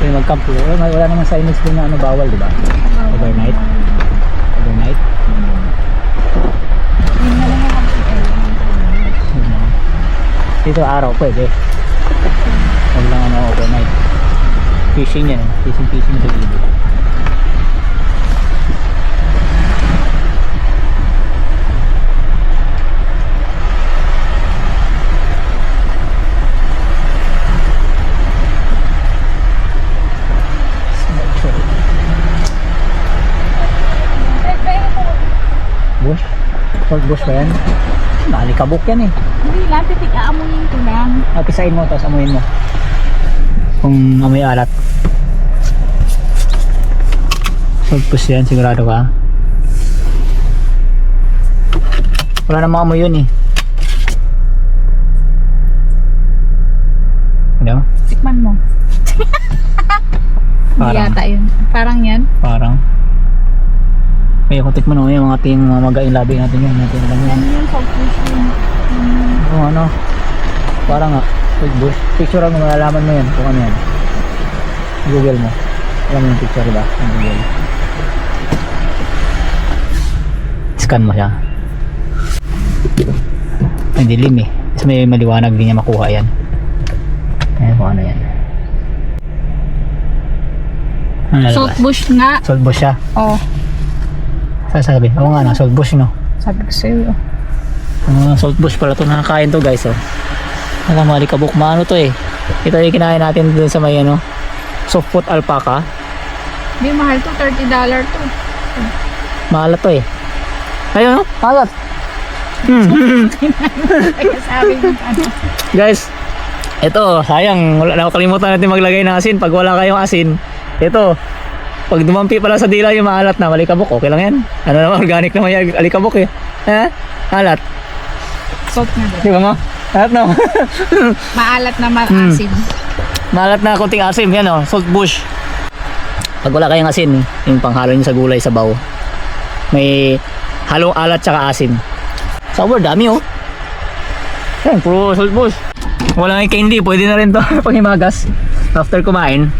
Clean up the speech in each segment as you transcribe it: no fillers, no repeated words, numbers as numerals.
Pwede mag-camp. Wala naman signage din na ano, bawal, di ba? Overnight. Overnight. Yun na lang ang Dito araw pwede. Huwag lang ano, overnight. Fishing yan. Fishing ito dito. Bush? Salt bush ba yan? Nalikabok yan eh. Hindi lang, titig-aamunin ko lang. Pisain mo, tapos amuin mo. Kung amoy alat. Salt bush yan, sigurado ka? Wala namang amoy yun eh. Ano? Tikman mo. Hindi Parang. yata yun. Parang yan. Parang. Kaya kung tikman mo yung mga ting magaing labi natin yun. Natin alam Yan yun. yung salt fish yun. Kung ano. Parang nga. Salt bush. Picture mo, malalaman mo yan. Kung ano yan. Google mo. Alam mo yung picture ba? Ang Google. Scan mo siya. Ang dilim eh. Tapos may maliwanag din niya makuha yan. Ayan kung ano yan. Ano lalabas? Salt bush nga. Salt bush siya. Oh, Sabi. Oo nga na. Salt bush no. sabi ko sa'yo. Salt bush pala ito. Nakakain to guys oh. Alam mo, alikabok. Maano to eh. Ito yung kinain natin dun sa may ano. Soft foot alpaca. Hindi, mahal to. $30 to. Maalat to eh. Ayun oh. Maalat. Kaya sabi ko ano. Guys. Ito. Sayang. Nakakalimutan natin maglagay ng asin. Pag wala kayong asin. Ito. Pag dumampi pala sa dila yung maalat na malikabok. Okay lang yan. Ano naman. Organic naman yung alikabok eh. Ha? Maalat. Salt nga din. Di ba mo? Maalat na. Maalat na maasim. Maalat na konting asim. Yan oh. Salt bush. Pag wala kayong asin, yung panghalo nyo sa gulay sa baw. May halong alat tsaka asin. Sour, dami oh. Yan, puro salt bush. Walang candy, pwede na rin to pang himagas. After kumain.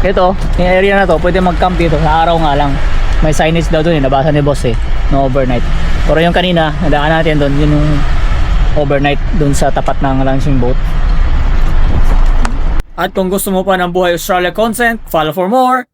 Ito, yung area na to, pwede mag-camp dito sa araw nga lang. May signage daw doon, nabasa ni boss eh, no overnight. Pero yung kanina, nadaan natin doon, yun yung overnight doon sa tapat ng launching boat. At kung gusto mo pa ng Buhay Australia content, follow for more.